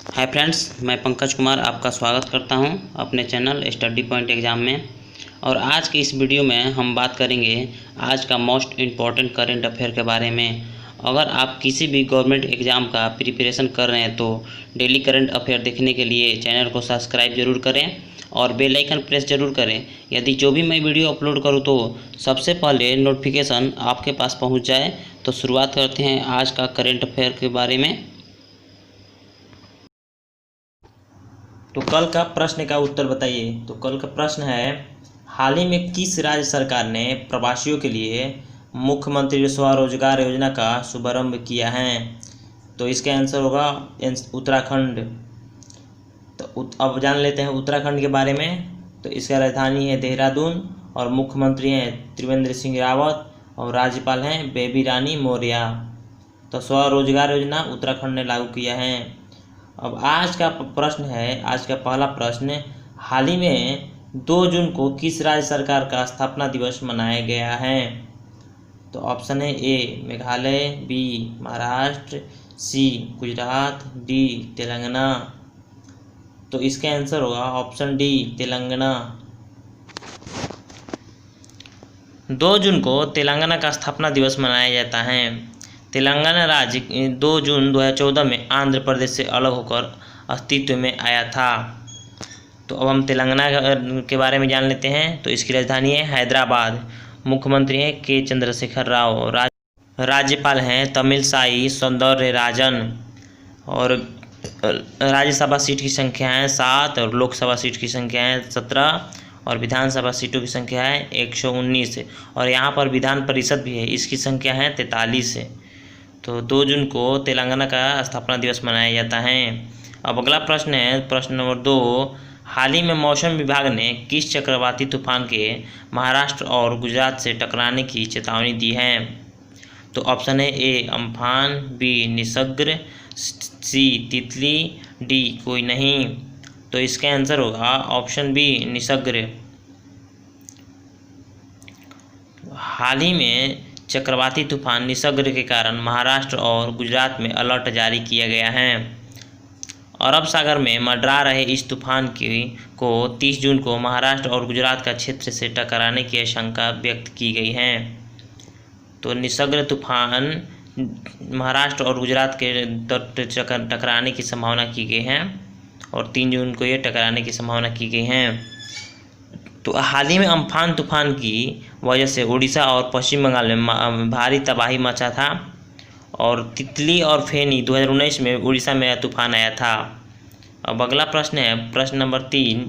Hi friends, मैं पंकज कुमार आपका स्वागत करता हूं अपने चैनल स्टडी पॉइंट एग्ज़ाम में। और आज की इस वीडियो में हम बात करेंगे आज का मोस्ट इम्पॉर्टेंट करंट अफेयर के बारे में। अगर आप किसी भी गवर्नमेंट एग्ज़ाम का प्रिपरेशन कर रहे हैं तो डेली करंट अफेयर देखने के लिए चैनल को सब्सक्राइब ज़रूर करें और बेल आइकन प्रेस ज़रूर करें। यदि जो भी मैं वीडियो अपलोड करूँ तो सबसे पहले नोटिफिकेशन आपके पास पहुँच जाए। तो शुरुआत करते हैं आज का करंट अफेयर के बारे में। तो कल का प्रश्न का उत्तर बताइए। तो कल का प्रश्न है, हाल ही में किस राज्य सरकार ने प्रवासियों के लिए मुख्यमंत्री स्वरोजगार योजना का शुभारंभ किया है? तो इसका आंसर होगा उत्तराखंड। तो अब जान लेते हैं उत्तराखंड के बारे में। तो इसका राजधानी है देहरादून और मुख्यमंत्री हैं त्रिवेंद्र सिंह रावत और राज्यपाल हैं बेबी रानी मौर्य। तो स्वरोजगार योजना उत्तराखंड ने लागू किया है। अब आज का प्रश्न है, आज का पहला प्रश्न, हाल ही में 2 जून को किस राज्य सरकार का स्थापना दिवस मनाया गया है? तो ऑप्शन है ए मेघालय, बी महाराष्ट्र, सी गुजरात, डी तेलंगाना। तो इसका आंसर होगा ऑप्शन डी तेलंगाना। 2 जून को तेलंगाना का स्थापना दिवस मनाया जाता है। तेलंगाना राज्य 2 जून 2014 में आंध्र प्रदेश से अलग होकर अस्तित्व में आया था। तो अब हम तेलंगाना के बारे में जान लेते हैं। तो इसकी राजधानी है हैदराबाद, मुख्यमंत्री हैं के चंद्रशेखर राव, राज्यपाल हैं तमिलसाई सौंदरराजन और राज्यसभा सीट की संख्या है 7 और लोकसभा सीट की संख्या है 17 और विधानसभा सीटों की संख्या है 119 और यहाँ पर विधान परिषद भी है, इसकी संख्या है 43। तो 2 जून को तेलंगाना का स्थापना दिवस मनाया जाता है। अब अगला प्रश्न है, प्रश्न नंबर 2, हाल ही में मौसम विभाग ने किस चक्रवाती तूफान के महाराष्ट्र और गुजरात से टकराने की चेतावनी दी है? तो ऑप्शन है ए अम्फान, बी निसर्ग, सी तितली, डी कोई नहीं। तो इसका आंसर होगा ऑप्शन बी निसर्ग। हाल ही में चक्रवाती तूफान निसर्ग के कारण महाराष्ट्र और गुजरात में अलर्ट जारी किया गया है। अरब सागर में मंडरा रहे इस तूफान को 30 जून को महाराष्ट्र और गुजरात का क्षेत्र से टकराने की आशंका व्यक्त की गई है। तो निसर्ग तूफान महाराष्ट्र और गुजरात के टकराने की संभावना की गई है और 3 जून को ये टकराने की संभावना की गई है। तो हाल ही में अम्फान तूफान की वजह से उड़ीसा और पश्चिम बंगाल में भारी तबाही मचा था और तितली और फेनी 2019 में उड़ीसा में तूफान आया था। अब अगला प्रश्न है, प्रश्न नंबर 3,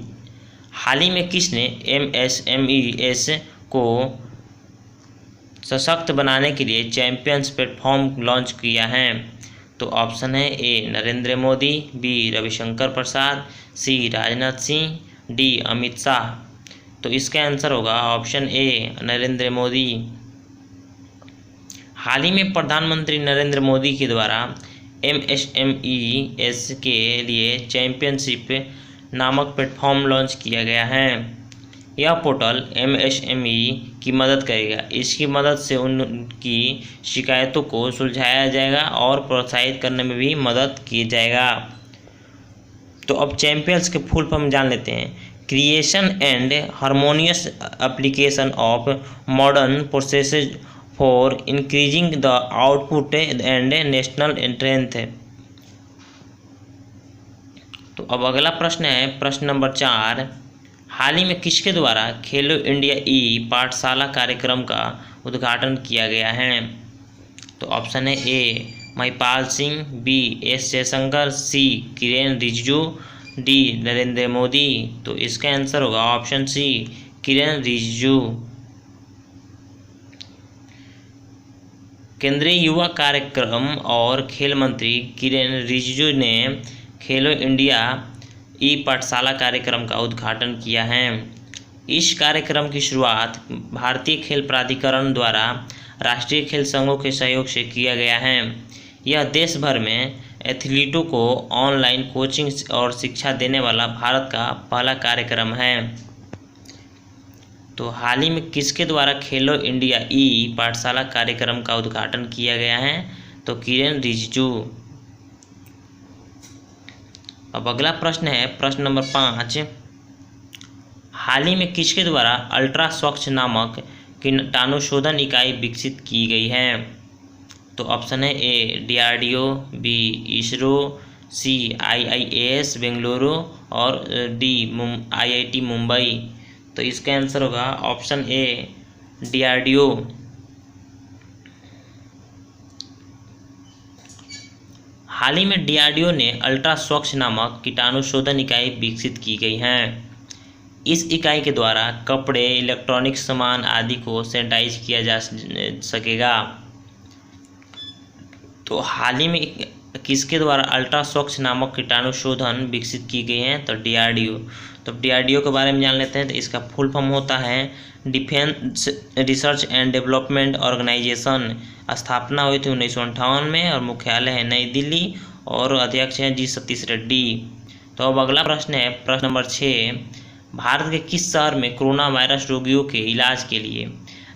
हाल ही में किसने MSMEs को सशक्त बनाने के लिए चैंपियंस प्लेटफॉर्म लॉन्च किया है? तो ऑप्शन है ए नरेंद्र मोदी, बी रविशंकर प्रसाद, सी राजनाथ सिंह, डी अमित शाह। तो इसका आंसर होगा ऑप्शन ए नरेंद्र मोदी। हाल ही में प्रधानमंत्री नरेंद्र मोदी के द्वारा MSMEs के लिए चैंपियनशिप नामक प्लेटफॉर्म लॉन्च किया गया है। यह पोर्टल MSME की मदद करेगा। इसकी मदद से उनकी शिकायतों को सुलझाया जाएगा और प्रोत्साहित करने में भी मदद की जाएगा। तो अब चैंपियंस के फुल फॉर्म जान लेते हैं। Creation and harmonious application of modern processes for increasing the output and national strength. तो अब अगला प्रश्न है, प्रश्न नंबर 4, हाल ही में किसके द्वारा खेलो इंडिया पाठशाला कार्यक्रम का उद्घाटन किया गया है? तो ऑप्शन है ए महिपाल सिंह, बी एस जयशंकर, सी किरेन रिजिजू, डी नरेंद्र मोदी। तो इसका आंसर होगा ऑप्शन सी किरेन रिजिजू। केंद्रीय युवा कार्यक्रम और खेल मंत्री किरेन रिजिजू ने खेलो इंडिया पाठशाला कार्यक्रम का उद्घाटन किया है। इस कार्यक्रम की शुरुआत भारतीय खेल प्राधिकरण द्वारा राष्ट्रीय खेल संघों के सहयोग से किया गया है। यह देश भर में एथलीटों को ऑनलाइन कोचिंग और शिक्षा देने वाला भारत का पहला कार्यक्रम है। तो हाल ही में किसके द्वारा खेलो इंडिया पाठशाला कार्यक्रम का उद्घाटन किया गया है? तो किरेन रिजिजू। अब अगला प्रश्न है प्रश्न नंबर 5। हाल ही में किसके द्वारा अल्ट्रा स्वच्छ नामक कीटाणुशोधन इकाई विकसित की गई है? तो ऑप्शन है ए DRDO, बी इसरो, सी IIAS बेंगलुरु और डी IIT मुंबई। तो इसका आंसर होगा ऑप्शन ए DRDO। हाल ही में DRDO ने अल्ट्रा स्वच्छ नामक कीटाणुशोधन इकाई विकसित की गई है। इस इकाई के द्वारा कपड़े, इलेक्ट्रॉनिक सामान आदि को सैनिटाइज किया जा सकेगा। तो हाल ही में किसके द्वारा अल्ट्रा स्वच्छ नामक कीटाणुशोधन विकसित की गई है? तो DRDO। तो DRDO के बारे में जान लेते हैं। तो इसका फुल फॉर्म होता है Defence Research and Development Organisation. स्थापना हुई थी 1958 में और मुख्यालय है नई दिल्ली और अध्यक्ष हैं G सतीश रेड्डी। तो अब अगला प्रश्न है प्रश्न नंबर 6। भारत के किस शहर में कोरोना वायरस रोगियों के इलाज के लिए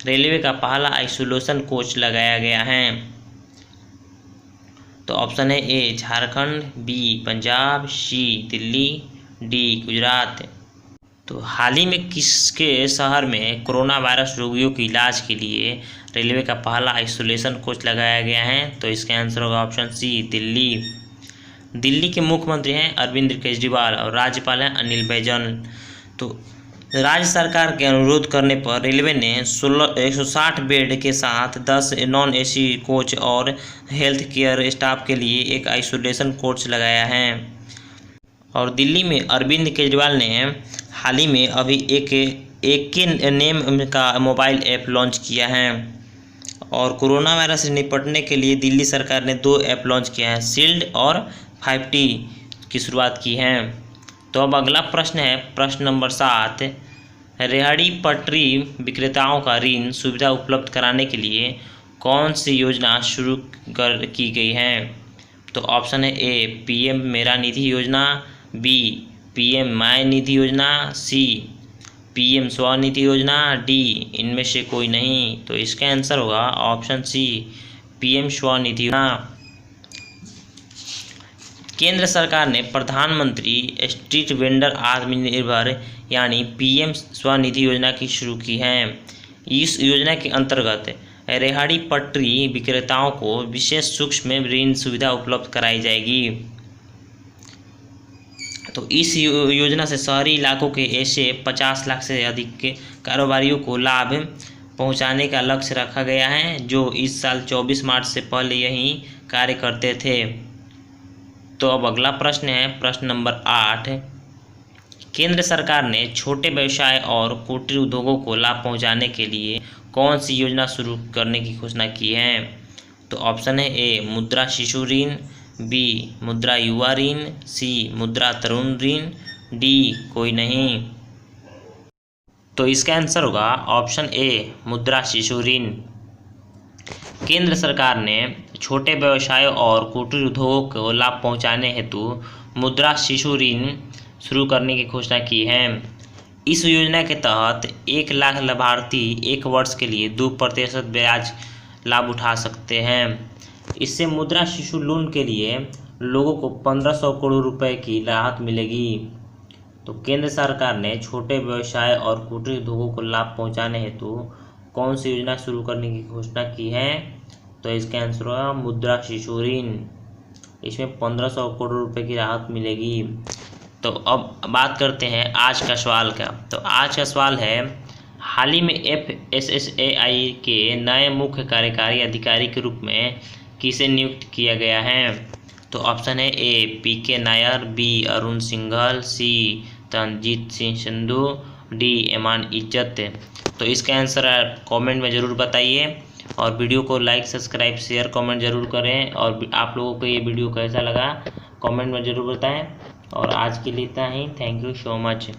रेलवे का पहला आइसोलेशन कोच लगाया गया है? तो ऑप्शन है ए झारखंड, बी पंजाब, सी दिल्ली, डी गुजरात। तो हाल ही में किसके शहर में कोरोना वायरस रोगियों के इलाज के लिए रेलवे का पहला आइसोलेशन कोच लगाया गया है? तो इसका आंसर होगा ऑप्शन सी दिल्ली। दिल्ली के मुख्यमंत्री हैं अरविंद केजरीवाल और राज्यपाल हैं अनिल बैजल। तो राज्य सरकार के अनुरोध करने पर रेलवे ने 160 बेड के साथ 10 नॉन AC कोच और हेल्थ केयर स्टाफ के लिए एक आइसोलेशन कोच लगाया है। और दिल्ली में अरविंद केजरीवाल ने हाल ही में अभी एक नेम का मोबाइल ऐप लॉन्च किया है। और कोरोना वायरस से निपटने के लिए दिल्ली सरकार ने 2 ऐप लॉन्च किया है, शील्ड और 5T की शुरुआत की है। तो अब अगला प्रश्न है प्रश्न नंबर 7। रेहड़ी पटरी विक्रेताओं का ऋण सुविधा उपलब्ध कराने के लिए कौन सी योजना शुरू की गई है? तो ऑप्शन है ए PM मेरा निधि योजना, बी PM माय निधि योजना, सी PM स्वनिधि योजना, डी इनमें से कोई नहीं। तो इसका आंसर होगा ऑप्शन सी PM स्वनिधि योजना। केंद्र सरकार ने प्रधानमंत्री स्ट्रीट वेंडर आत्मनिर्भर यानी PM स्वनिधि योजना की शुरू की है। इस योजना के अंतर्गत रेहड़ी पटरी विक्रेताओं को विशेष सूक्ष्म ऋण सुविधा उपलब्ध कराई जाएगी। तो इस योजना से शहरी इलाकों के ऐसे 50 लाख से अधिक के कारोबारियों को लाभ पहुंचाने का लक्ष्य रखा गया है, जो इस साल 24 मार्च से पहले यही कार्य करते थे। तो अब अगला प्रश्न है प्रश्न नंबर 8। केंद्र सरकार ने छोटे व्यवसाय और कुटीर उद्योगों को लाभ पहुंचाने के लिए कौन सी योजना शुरू करने की घोषणा की है? तो ऑप्शन है ए मुद्रा शिशु ऋण, बी मुद्रा युवा ऋण, सी मुद्रा तरुण ऋण, डी कोई नहीं। तो इसका आंसर होगा ऑप्शन ए मुद्रा शिशु ऋण। केंद्र सरकार ने छोटे व्यवसायों और कुटीर उद्योगों को लाभ पहुंचाने हेतु मुद्रा शिशु ऋण शुरू करने की घोषणा की है। इस योजना के तहत 1 लाख लाभार्थी 1 वर्ष के लिए 2% ब्याज लाभ उठा सकते हैं। इससे मुद्रा शिशु लोन के लिए लोगों को 1500 करोड़ रुपए की राहत मिलेगी। तो केंद्र सरकार ने छोटे व्यवसाय और कुटीर उद्योगों को लाभ पहुंचाने हेतु कौन सी योजना शुरू करने की घोषणा की है? तो इसका आंसर होगा मुद्रा शिशु ऋण। इसमें 1500 करोड़ रुपए की राहत मिलेगी। तो अब बात करते हैं आज का सवाल का। तो आज का सवाल है हाल ही में FSSAI के नए मुख्य कार्यकारी अधिकारी के रूप में किसे नियुक्त किया गया है? तो ऑप्शन है ए PK नायर, बी अरुण सिंघल, सी तनजीत सिंह संधू, डी एमान इज्जत। तो इसका आंसर कमेंट में ज़रूर बताइए और वीडियो को लाइक सब्सक्राइब शेयर कमेंट ज़रूर करें। और आप लोगों को ये वीडियो कैसा लगा कमेंट में ज़रूर बताएं। और आज के लिए इतना ही। Thank you so much.